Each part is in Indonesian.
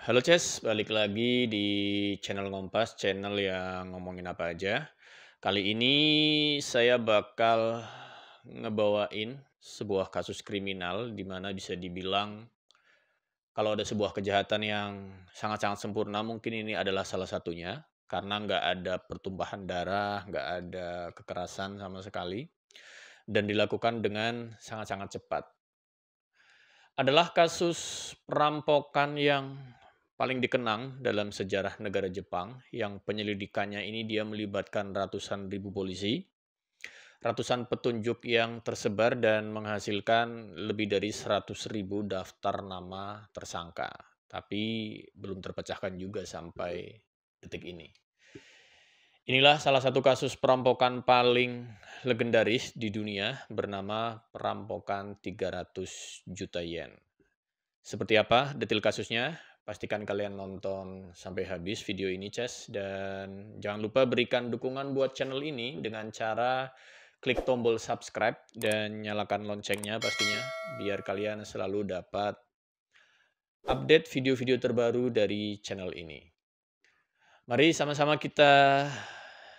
Halo Ces, balik lagi di channel Ngompas, channel yang ngomongin apa aja. Kali ini saya bakal ngebawain sebuah kasus kriminal di mana bisa dibilang kalau ada sebuah kejahatan yang sangat-sangat sempurna, mungkin ini adalah salah satunya. Karena nggak ada pertumpahan darah, nggak ada kekerasan sama sekali, dan dilakukan dengan sangat-sangat cepat. Adalah kasus perampokan yang paling dikenang dalam sejarah negara Jepang, yang penyelidikannya ini dia melibatkan ratusan ribu polisi, ratusan petunjuk yang tersebar dan menghasilkan lebih dari 100.000 daftar nama tersangka. Tapi belum terpecahkan juga sampai detik ini. Inilah salah satu kasus perampokan paling legendaris di dunia bernama perampokan 300 juta yen. Seperti apa detail kasusnya? Pastikan kalian nonton sampai habis video ini, Ces. Dan jangan lupa berikan dukungan buat channel ini dengan cara klik tombol subscribe dan nyalakan loncengnya pastinya, biar kalian selalu dapat update video-video terbaru dari channel ini. Mari sama-sama kita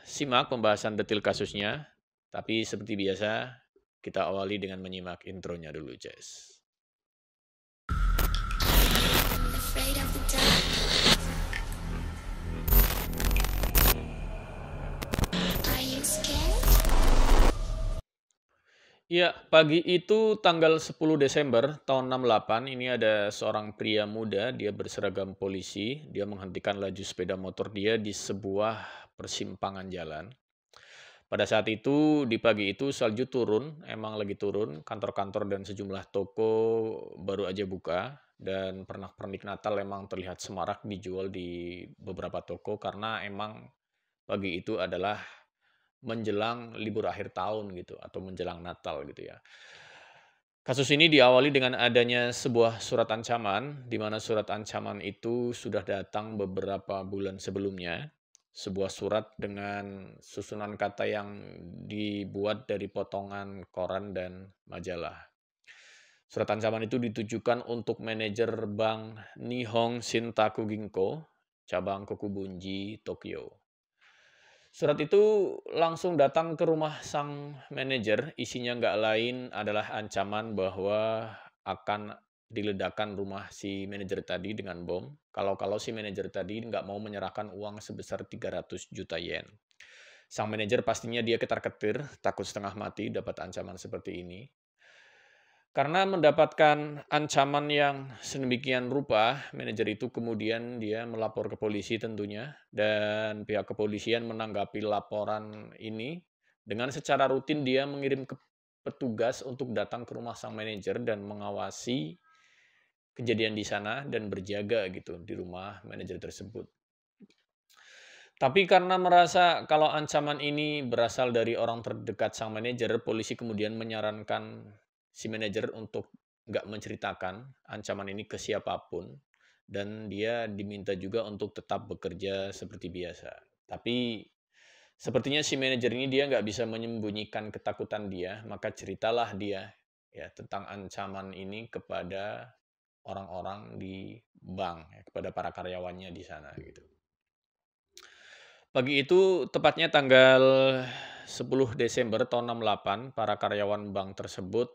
simak pembahasan detail kasusnya. Tapi seperti biasa, kita awali dengan menyimak intronya dulu, Ces. Afraid of the dark. Are you scared? Ya, pagi itu tanggal 10 Desember tahun 68, ini ada seorang pria muda, dia berseragam polisi, dia menghentikan laju sepeda motor dia di sebuah persimpangan jalan. Pada saat itu, di pagi itu salju turun, emang lagi turun, kantor-kantor dan sejumlah toko baru aja buka, dan pernak-pernik Natal emang terlihat semarak dijual di beberapa toko karena emang pagi itu adalah menjelang libur akhir tahun gitu atau menjelang Natal gitu ya. Kasus ini diawali dengan adanya sebuah surat ancaman, di mana surat ancaman itu sudah datang beberapa bulan sebelumnya. Sebuah surat dengan susunan kata yang dibuat dari potongan koran dan majalah. Surat ancaman itu ditujukan untuk manajer bank Nihon Shintaku Ginko, cabang Kokubunji, Tokyo. Surat itu langsung datang ke rumah sang manajer, isinya nggak lain adalah ancaman bahwa akan diledakkan rumah si manajer tadi dengan bom, kalau-kalau si manajer tadi nggak mau menyerahkan uang sebesar 300 juta yen. Sang manajer pastinya dia ketar-ketir, takut setengah mati dapat ancaman seperti ini. Karena mendapatkan ancaman yang sedemikian rupa, manajer itu kemudian dia melapor ke polisi tentunya, dan pihak kepolisian menanggapi laporan ini dengan secara rutin dia mengirim ke petugas untuk datang ke rumah sang manajer dan mengawasi kejadian di sana dan berjaga gitu di rumah manajer tersebut. Tapi karena merasa kalau ancaman ini berasal dari orang terdekat sang manajer, polisi kemudian menyarankan si manajer untuk nggak menceritakan ancaman ini ke siapapun, dan dia diminta juga untuk tetap bekerja seperti biasa. Tapi sepertinya si manajer ini dia nggak bisa menyembunyikan ketakutan dia, maka ceritalah dia ya tentang ancaman ini kepada orang-orang di bank, ya, kepada para karyawannya di sana gitu. Pagi itu, tepatnya tanggal 10 Desember tahun 68, para karyawan bank tersebut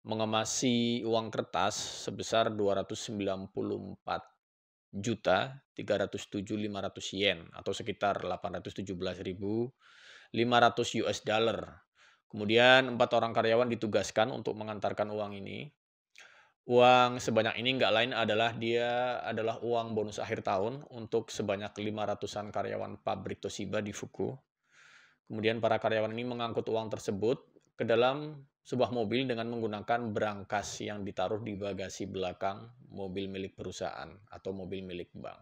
mengemasi uang kertas sebesar 294.307.500 yen atau sekitar 817.500 US dollar. Kemudian 4 orang karyawan ditugaskan untuk mengantarkan uang ini. Uang sebanyak ini nggak lain adalah dia adalah uang bonus akhir tahun untuk sebanyak 500-an karyawan pabrik Toshiba di Fuku. Kemudian para karyawan ini mengangkut uang tersebut ke dalam sebuah mobil dengan menggunakan berangkas yang ditaruh di bagasi belakang mobil milik perusahaan atau mobil milik bank.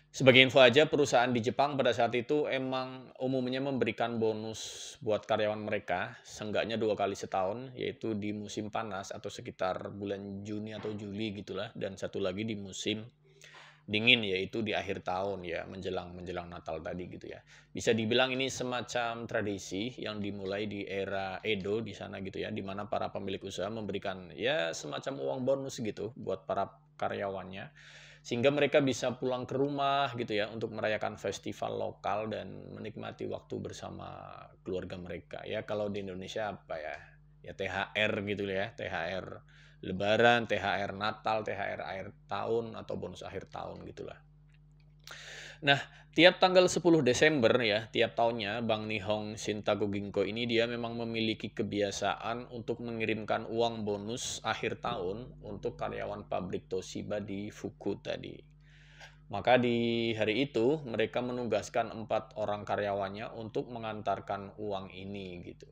Sebagai info aja, perusahaan di Jepang pada saat itu emang umumnya memberikan bonus buat karyawan mereka, seenggaknya 2 kali setahun, yaitu di musim panas atau sekitar bulan Juni atau Juli gitulah, dan satu lagi di musim dingin, yaitu di akhir tahun ya, menjelang Natal tadi gitu ya. Bisa dibilang ini semacam tradisi yang dimulai di era Edo di sana gitu ya, di mana para pemilik usaha memberikan ya semacam uang bonus gitu buat para karyawannya, sehingga mereka bisa pulang ke rumah gitu ya untuk merayakan festival lokal dan menikmati waktu bersama keluarga mereka. Ya kalau di Indonesia apa ya? Ya THR gitu ya, THR Lebaran, THR Natal, THR akhir tahun atau bonus akhir tahun gitulah. Nah, tiap tanggal 10 Desember ya, tiap tahunnya Bank Nihon Shintago Ginko ini dia memang memiliki kebiasaan untuk mengirimkan uang bonus akhir tahun untuk karyawan pabrik Toshiba di Fuku tadi. Maka di hari itu mereka menugaskan 4 orang karyawannya untuk mengantarkan uang ini gitu.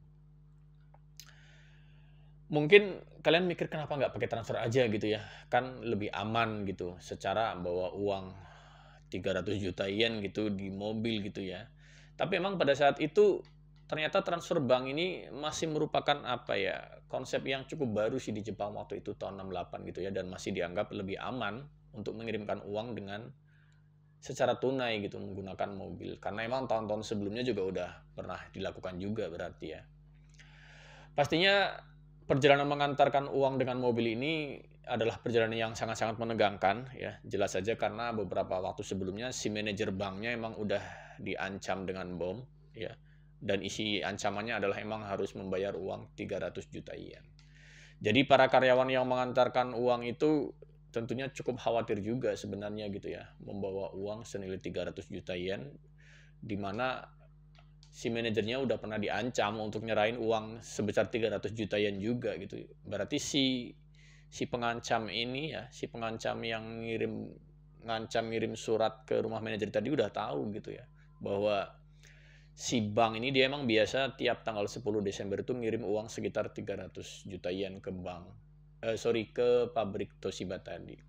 Mungkin kalian mikir kenapa nggak pakai transfer aja gitu ya, kan lebih aman gitu, secara bawa uang 300 juta yen gitu di mobil gitu ya. Tapi emang pada saat itu ternyata transfer bank ini masih merupakan apa ya, konsep yang cukup baru sih di Jepang waktu itu tahun 68 gitu ya, dan masih dianggap lebih aman untuk mengirimkan uang dengan secara tunai gitu menggunakan mobil. Karena emang tahun-tahun sebelumnya juga udah pernah dilakukan juga berarti ya. Pastinya perjalanan mengantarkan uang dengan mobil ini adalah perjalanan yang sangat-sangat menegangkan ya. Jelas saja karena beberapa waktu sebelumnya si manajer banknya emang udah diancam dengan bom ya. Dan isi ancamannya adalah emang harus membayar uang 300 juta yen. Jadi para karyawan yang mengantarkan uang itu tentunya cukup khawatir juga sebenarnya gitu ya. Membawa uang senilai 300 juta yen di mana si manajernya udah pernah diancam untuk nyerahin uang sebesar 300 juta yen juga gitu. Berarti si pengancam ini ya, si pengancam yang ngirim surat ke rumah manajer tadi udah tahu gitu ya, bahwa si bank ini dia emang biasa tiap tanggal 10 Desember itu ngirim uang sekitar 300 juta yen ke ke pabrik Toshiba tadi.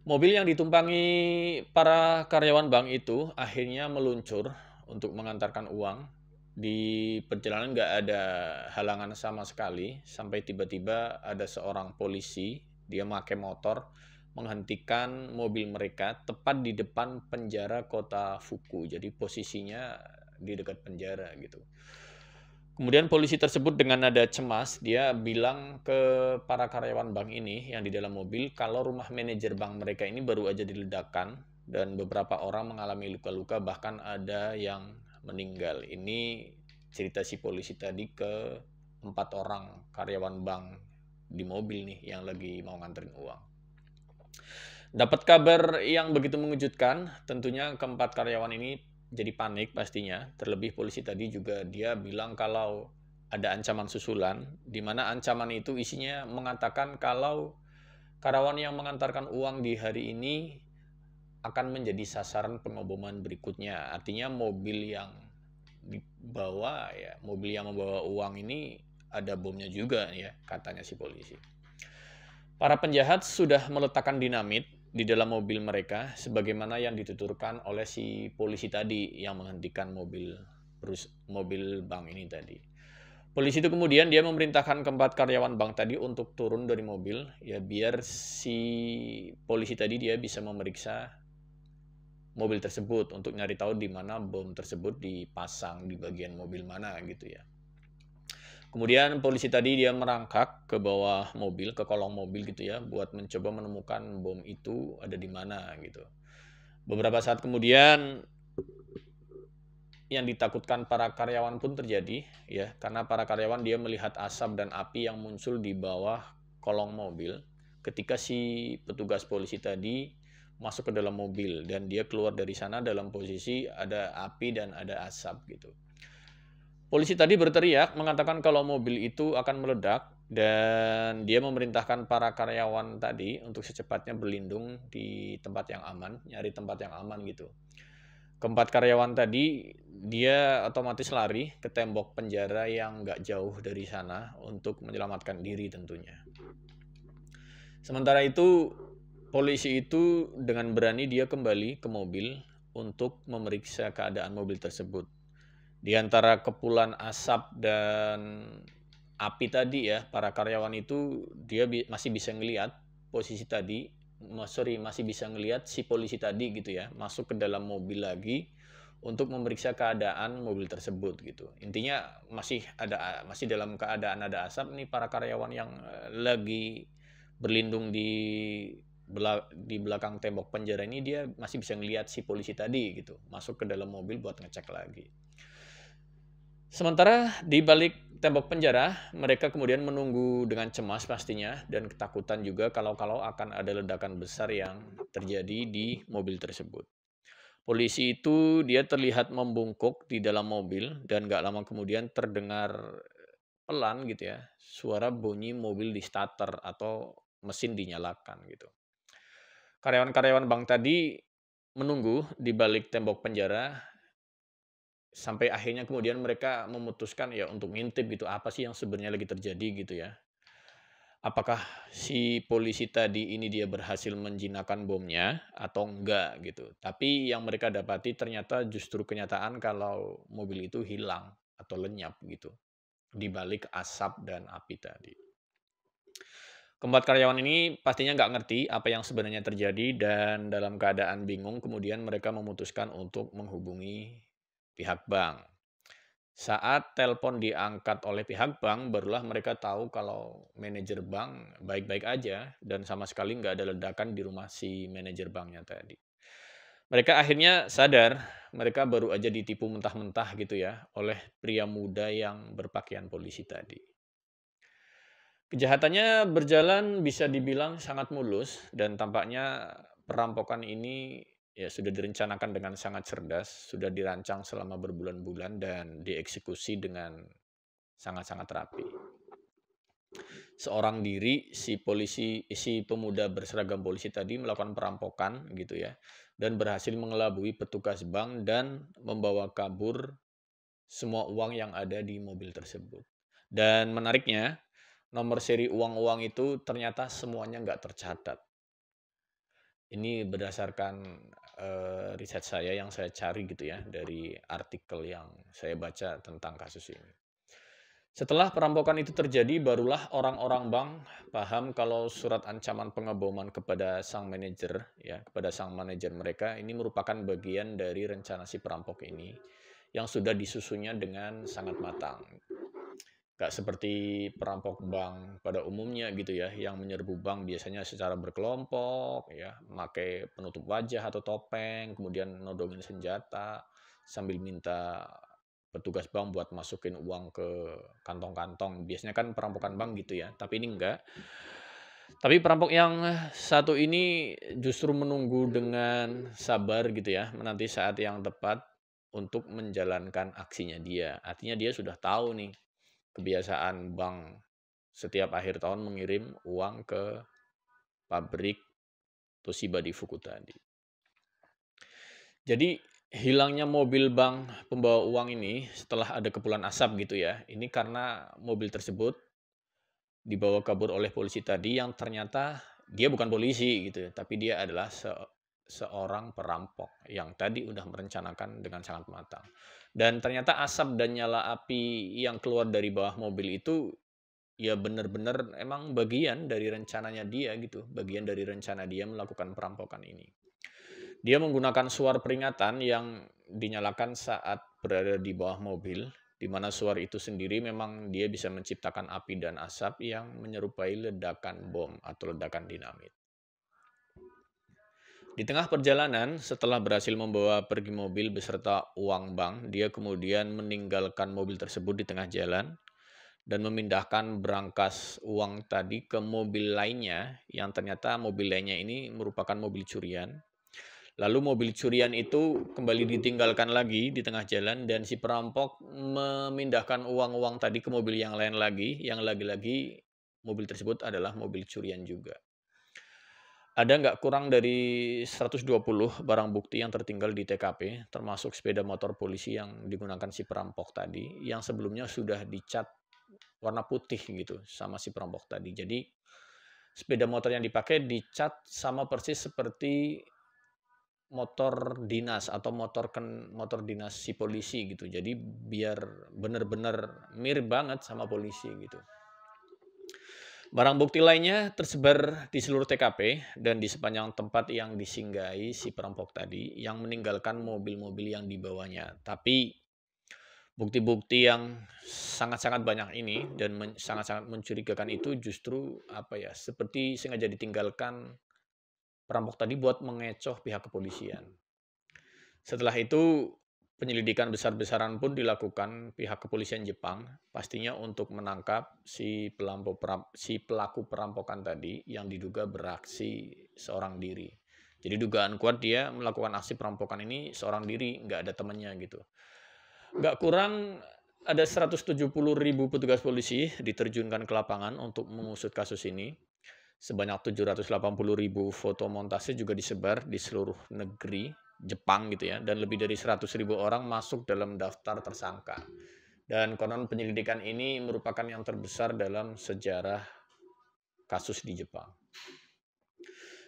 Mobil yang ditumpangi para karyawan bank itu akhirnya meluncur untuk mengantarkan uang. Di perjalanan nggak ada halangan sama sekali, sampai tiba-tiba ada seorang polisi, dia pakai motor, menghentikan mobil mereka tepat di depan penjara kota Fuku. Jadi posisinya di dekat penjara gitu. Kemudian polisi tersebut dengan nada cemas, dia bilang ke para karyawan bank ini yang di dalam mobil kalau rumah manajer bank mereka ini baru aja diledakkan dan beberapa orang mengalami luka-luka, bahkan ada yang meninggal. Ini cerita si polisi tadi ke 4 orang karyawan bank di mobil nih yang lagi mau nganterin uang. Dapat kabar yang begitu mengejutkan, tentunya keempat karyawan ini jadi panik pastinya. Terlebih polisi tadi juga dia bilang kalau ada ancaman susulan, di mana ancaman itu isinya mengatakan kalau karyawan yang mengantarkan uang di hari ini akan menjadi sasaran pengoboman berikutnya. Artinya mobil yang dibawa ya, mobil yang membawa uang ini ada bomnya juga ya, katanya si polisi. Para penjahat sudah meletakkan dinamit di dalam mobil mereka sebagaimana yang dituturkan oleh si polisi tadi yang menghentikan mobil bank ini tadi. Polisi itu kemudian dia memerintahkan keempat karyawan bank tadi untuk turun dari mobil ya, biar si polisi tadi dia bisa memeriksa mobil tersebut untuk nyari tahu di mana bom tersebut dipasang, di bagian mobil mana gitu ya. Kemudian polisi tadi dia merangkak ke bawah mobil, ke kolong mobil gitu ya, buat mencoba menemukan bom itu ada di mana gitu. Beberapa saat kemudian yang ditakutkan para karyawan pun terjadi ya, karena para karyawan dia melihat asap dan api yang muncul di bawah kolong mobil ketika si petugas polisi tadi masuk ke dalam mobil dan dia keluar dari sana dalam posisi ada api dan ada asap gitu. Polisi tadi berteriak mengatakan kalau mobil itu akan meledak dan dia memerintahkan para karyawan tadi untuk secepatnya berlindung di tempat yang aman, nyari tempat yang aman gitu. Keempat karyawan tadi dia otomatis lari ke tembok penjara yang nggak jauh dari sana untuk menyelamatkan diri tentunya. Sementara itu polisi itu dengan berani dia kembali ke mobil untuk memeriksa keadaan mobil tersebut. Di antara kepulan asap dan api tadi ya, para karyawan itu dia masih bisa ngelihat posisi tadi, masih bisa ngelihat si polisi tadi gitu ya, masuk ke dalam mobil lagi untuk memeriksa keadaan mobil tersebut gitu. Intinya masih dalam keadaan ada asap nih para karyawan yang lagi berlindung di belakang tembok penjara ini, dia masih bisa ngelihat si polisi tadi gitu, masuk ke dalam mobil buat ngecek lagi. Sementara di balik tembok penjara, mereka kemudian menunggu dengan cemas pastinya dan ketakutan juga kalau akan ada ledakan besar yang terjadi di mobil tersebut. Polisi itu dia terlihat membungkuk di dalam mobil dan gak lama kemudian terdengar pelan gitu ya, suara bunyi mobil di starter atau mesin dinyalakan gitu. Karyawan-karyawan bank tadi menunggu di balik tembok penjara sampai akhirnya kemudian mereka memutuskan ya untuk ngintip gitu, apa sih yang sebenarnya lagi terjadi gitu ya. Apakah si polisi tadi ini dia berhasil menjinakkan bomnya atau enggak gitu. Tapi yang mereka dapati ternyata justru kenyataan kalau mobil itu hilang atau lenyap gitu di balik asap dan api tadi. Keempat karyawan ini pastinya nggak ngerti apa yang sebenarnya terjadi dan dalam keadaan bingung kemudian mereka memutuskan untuk menghubungi pihak bank. Saat telepon diangkat oleh pihak bank, barulah mereka tahu kalau manajer bank baik-baik aja dan sama sekali nggak ada ledakan di rumah si manajer banknya tadi. Mereka akhirnya sadar, mereka baru aja ditipu mentah-mentah gitu ya oleh pria muda yang berpakaian polisi tadi. Kejahatannya berjalan bisa dibilang sangat mulus dan tampaknya perampokan ini ya sudah direncanakan dengan sangat cerdas, sudah dirancang selama berbulan-bulan dan dieksekusi dengan sangat-sangat rapi. Seorang diri si pemuda berseragam polisi tadi melakukan perampokan gitu ya dan berhasil mengelabui petugas bank dan membawa kabur semua uang yang ada di mobil tersebut. Dan menariknya, nomor seri uang-uang itu ternyata semuanya nggak tercatat. Ini berdasarkan riset saya yang saya cari gitu ya dari artikel yang saya baca tentang kasus ini. Setelah perampokan itu terjadi, barulah orang-orang bank paham kalau surat ancaman pengeboman kepada sang manajer, ya, kepada sang manajer mereka ini merupakan bagian dari rencana si perampok ini yang sudah disusunnya dengan sangat matang. Gak seperti perampok bank pada umumnya gitu ya, yang menyerbu bank biasanya secara berkelompok, ya, memakai penutup wajah atau topeng, kemudian nodongin senjata, sambil minta petugas bank buat masukin uang ke kantong-kantong. Biasanya kan perampokan bank gitu ya, tapi ini enggak. Tapi perampok yang satu ini justru menunggu dengan sabar gitu ya, menanti saat yang tepat untuk menjalankan aksinya dia. Artinya dia sudah tahu nih kebiasaan bank setiap akhir tahun mengirim uang ke pabrik Toshiba di Fuku tadi. Jadi hilangnya mobil bank pembawa uang ini setelah ada kepulan asap gitu ya. Ini karena mobil tersebut dibawa kabur oleh polisi tadi yang ternyata dia bukan polisi gitu ya, tapi dia adalah seorang perampok yang tadi udah merencanakan dengan sangat matang. Dan ternyata asap dan nyala api yang keluar dari bawah mobil itu ya benar-benar emang bagian dari rencananya dia gitu, bagian dari rencana dia melakukan perampokan ini. Dia menggunakan suara peringatan yang dinyalakan saat berada di bawah mobil, di mana suara itu sendiri memang dia bisa menciptakan api dan asap yang menyerupai ledakan bom atau ledakan dinamit. Di tengah perjalanan, setelah berhasil membawa pergi mobil beserta uang bank, dia kemudian meninggalkan mobil tersebut di tengah jalan dan memindahkan berangkas uang tadi ke mobil lainnya yang ternyata mobil lainnya ini merupakan mobil curian. Lalu mobil curian itu kembali ditinggalkan lagi di tengah jalan dan si perampok memindahkan uang-uang tadi ke mobil yang lain lagi, yang lagi-lagi mobil tersebut adalah mobil curian juga. Ada nggak kurang dari 120 barang bukti yang tertinggal di TKP, termasuk sepeda motor polisi yang digunakan si perampok tadi, yang sebelumnya sudah dicat warna putih gitu sama si perampok tadi. Jadi sepeda motor yang dipakai dicat sama persis seperti motor dinas atau motor dinas si polisi gitu. Jadi biar benar-benar mirip banget sama polisi gitu. Barang bukti lainnya tersebar di seluruh TKP dan di sepanjang tempat yang disinggahi si perampok tadi yang meninggalkan mobil-mobil yang dibawanya. Tapi Bukti-bukti yang sangat-sangat banyak ini dan sangat-sangat mencurigakan itu justru apa ya, seperti sengaja ditinggalkan perampok tadi buat mengecoh pihak kepolisian. Setelah itu penyelidikan besar-besaran pun dilakukan pihak kepolisian Jepang, pastinya untuk menangkap si pelaku perampokan tadi yang diduga beraksi seorang diri. Jadi dugaan kuat dia melakukan aksi perampokan ini seorang diri, nggak ada temannya gitu. Nggak kurang ada 170.000 petugas polisi diterjunkan ke lapangan untuk mengusut kasus ini. Sebanyak 780.000 foto montase juga disebar di seluruh negeri Jepang gitu ya, dan lebih dari 100.000 orang masuk dalam daftar tersangka. Dan konon penyelidikan ini merupakan yang terbesar dalam sejarah kasus di Jepang.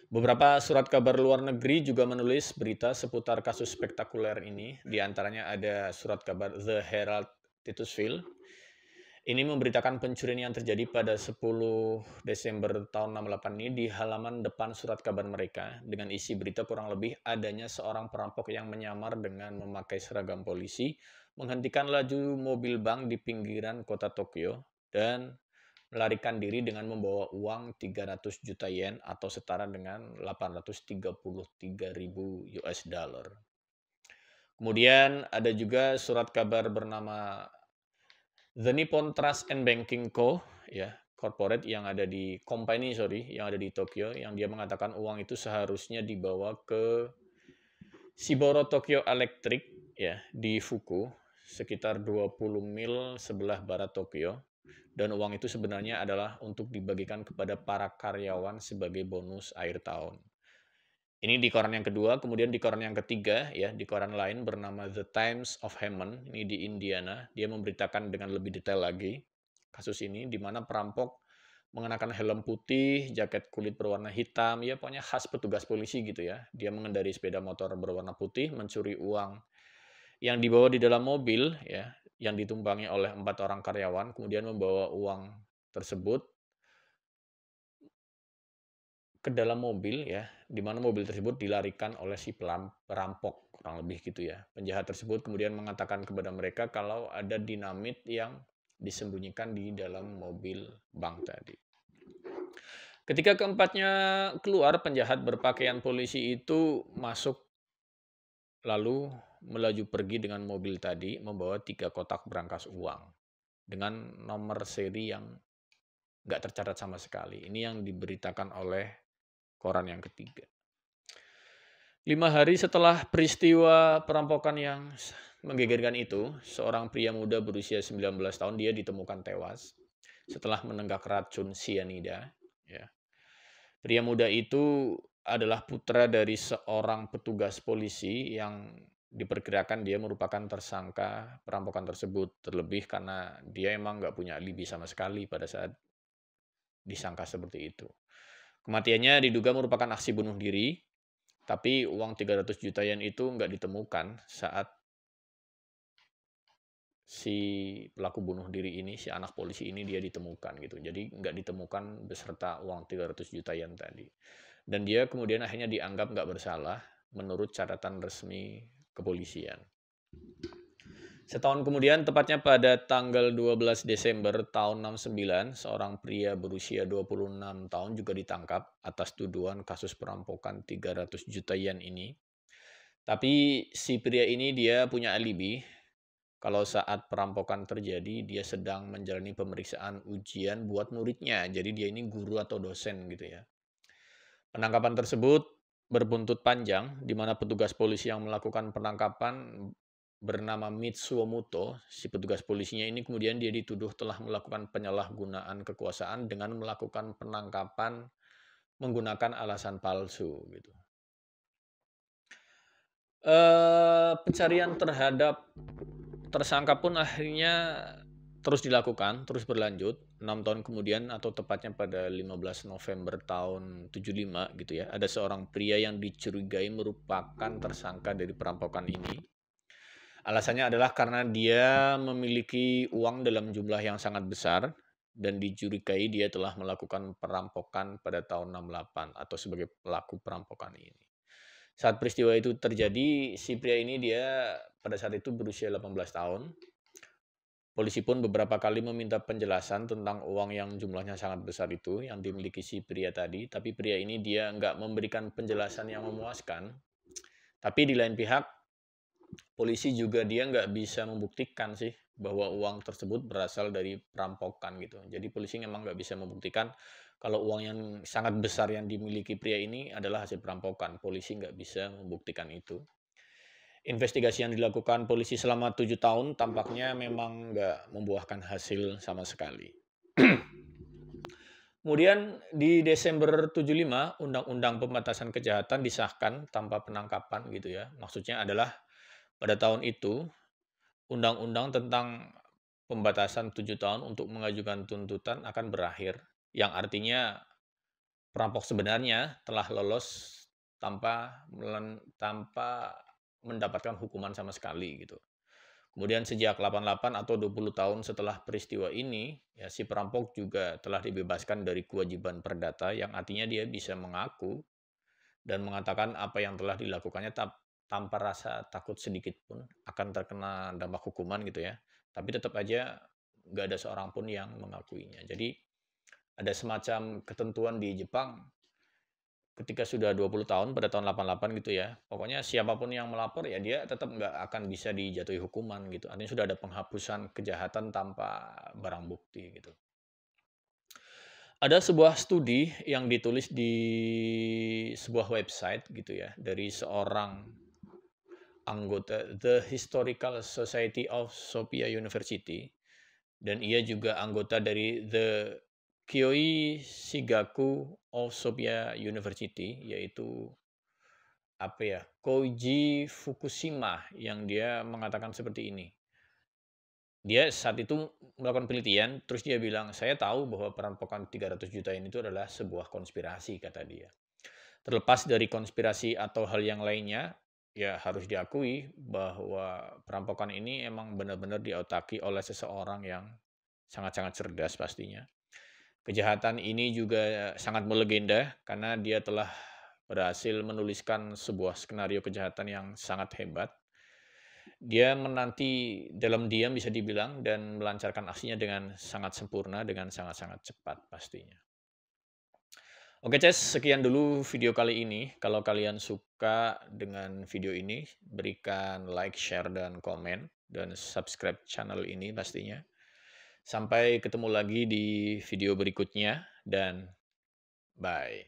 Beberapa surat kabar luar negeri juga menulis berita seputar kasus spektakuler ini. Di antaranya ada surat kabar The Herald Titusville. Ini memberitakan pencurian yang terjadi pada 10 Desember tahun 68 ini di halaman depan surat kabar mereka dengan isi berita kurang lebih adanya seorang perampok yang menyamar dengan memakai seragam polisi, menghentikan laju mobil bank di pinggiran kota Tokyo, dan melarikan diri dengan membawa uang 300 juta yen atau setara dengan 833.000 US dollar. Kemudian ada juga surat kabar bernama The Nippon Trust and Banking Co. ya, corporate yang ada di yang ada di Tokyo, yang dia mengatakan uang itu seharusnya dibawa ke Shiboro Tokyo Electric ya di Fuku, sekitar 20 mil sebelah barat Tokyo. Dan uang itu sebenarnya adalah untuk dibagikan kepada para karyawan sebagai bonus akhir tahun. Ini di koran yang kedua, kemudian di koran yang ketiga, ya, di koran lain bernama The Times of Hammond, ini di Indiana, dia memberitakan dengan lebih detail lagi kasus ini, di mana perampok mengenakan helm putih, jaket kulit berwarna hitam, ya pokoknya khas petugas polisi gitu ya. Dia mengendarai sepeda motor berwarna putih, mencuri uang yang dibawa di dalam mobil, ya, yang ditumpangi oleh 4 orang karyawan, kemudian membawa uang tersebut ke dalam mobil ya, di mana mobil tersebut dilarikan oleh si perampok, kurang lebih gitu ya. Penjahat tersebut kemudian mengatakan kepada mereka kalau ada dinamit yang disembunyikan di dalam mobil bank tadi. Ketika keempatnya keluar, penjahat berpakaian polisi itu masuk lalu melaju pergi dengan mobil tadi membawa 3 kotak berangkas uang dengan nomor seri yang nggak tercatat sama sekali. Ini yang diberitakan oleh koran yang ketiga. 5 hari setelah peristiwa perampokan yang menggegerkan itu, seorang pria muda berusia 19 tahun dia ditemukan tewas setelah menenggak racun sianida. Ya. Pria muda itu adalah putra dari seorang petugas polisi yang diperkirakan dia merupakan tersangka perampokan tersebut. Terlebih karena dia emang nggak punya alibi sama sekali pada saat disangka seperti itu. Kematiannya diduga merupakan aksi bunuh diri, tapi uang 300 juta yen itu nggak ditemukan saat si pelaku bunuh diri ini, si anak polisi ini dia ditemukan gitu. Jadi nggak ditemukan beserta uang 300 juta yen tadi. Dan dia kemudian akhirnya dianggap nggak bersalah menurut catatan resmi kepolisian. Setahun kemudian, tepatnya pada tanggal 12 Desember tahun 69, seorang pria berusia 26 tahun juga ditangkap atas tuduhan kasus perampokan 300 juta yen ini. Tapi si pria ini dia punya alibi. Kalau saat perampokan terjadi, dia sedang menjalani pemeriksaan ujian buat muridnya. Jadi dia ini guru atau dosen gitu ya. Penangkapan tersebut berbuntut panjang, di mana petugas polisi yang melakukan penangkapan bernama Mitsuo Muto, si petugas polisinya ini kemudian dia dituduh telah melakukan penyalahgunaan kekuasaan dengan melakukan penangkapan menggunakan alasan palsu gitu. Pencarian terhadap tersangka pun akhirnya terus dilakukan, terus berlanjut. 6 tahun kemudian atau tepatnya pada 15 November tahun 75 gitu ya, ada seorang pria yang dicurigai merupakan tersangka dari perampokan ini. Alasannya adalah karena dia memiliki uang dalam jumlah yang sangat besar dan dicurigai dia telah melakukan perampokan pada tahun 68 atau sebagai pelaku perampokan ini. Saat peristiwa itu terjadi, si pria ini dia pada saat itu berusia 18 tahun. Polisi pun beberapa kali meminta penjelasan tentang uang yang jumlahnya sangat besar itu yang dimiliki si pria tadi, tapi pria ini dia nggak memberikan penjelasan yang memuaskan. Tapi di lain pihak, polisi juga dia nggak bisa membuktikan sih bahwa uang tersebut berasal dari perampokan gitu. Jadi polisi memang nggak bisa membuktikan kalau uang yang sangat besar yang dimiliki pria ini adalah hasil perampokan. Polisi nggak bisa membuktikan itu. Investigasi yang dilakukan polisi selama 7 tahun tampaknya memang nggak membuahkan hasil sama sekali. Kemudian di Desember 75, Undang-Undang Pembatasan Kejahatan disahkan tanpa penangkapan gitu ya. Maksudnya adalah pada tahun itu, undang-undang tentang pembatasan 7 tahun untuk mengajukan tuntutan akan berakhir. Yang artinya perampok sebenarnya telah lolos tanpa mendapatkan hukuman sama sekali gitu. Kemudian sejak 88 atau 20 tahun setelah peristiwa ini, ya si perampok juga telah dibebaskan dari kewajiban perdata yang artinya dia bisa mengaku dan mengatakan apa yang telah dilakukannya tanpa rasa takut sedikit pun akan terkena dampak hukuman gitu ya. Tapi tetap aja nggak ada seorang pun yang mengakuinya. Jadi ada semacam ketentuan di Jepang ketika sudah 20 tahun pada tahun 88 gitu ya, pokoknya siapapun yang melapor ya dia tetap nggak akan bisa dijatuhi hukuman gitu. Artinya sudah ada penghapusan kejahatan tanpa barang bukti gitu. Ada sebuah studi yang ditulis di sebuah website gitu ya, dari seorang anggota The Historical Society of Sophia University, dan ia juga anggota dari The Kyoi Shigaku of Sophia University, yaitu apa ya, Koji Fukushima, yang dia mengatakan seperti ini. Dia saat itu melakukan penelitian, terus dia bilang, "Saya tahu bahwa perampokan 300 juta ini itu adalah sebuah konspirasi," kata dia. Terlepas dari konspirasi atau hal yang lainnya, ya harus diakui bahwa perampokan ini emang benar-benar diotaki oleh seseorang yang sangat-sangat cerdas pastinya. Kejahatan ini juga sangat melegenda karena dia telah berhasil menuliskan sebuah skenario kejahatan yang sangat hebat. Dia menanti dalam diam bisa dibilang dan melancarkan aksinya dengan sangat sempurna, dengan sangat-sangat cepat pastinya. Oke Ces, sekian dulu video kali ini. Kalau kalian suka dengan video ini, berikan like, share, dan komen. Dan subscribe channel ini pastinya. Sampai ketemu lagi di video berikutnya, dan bye.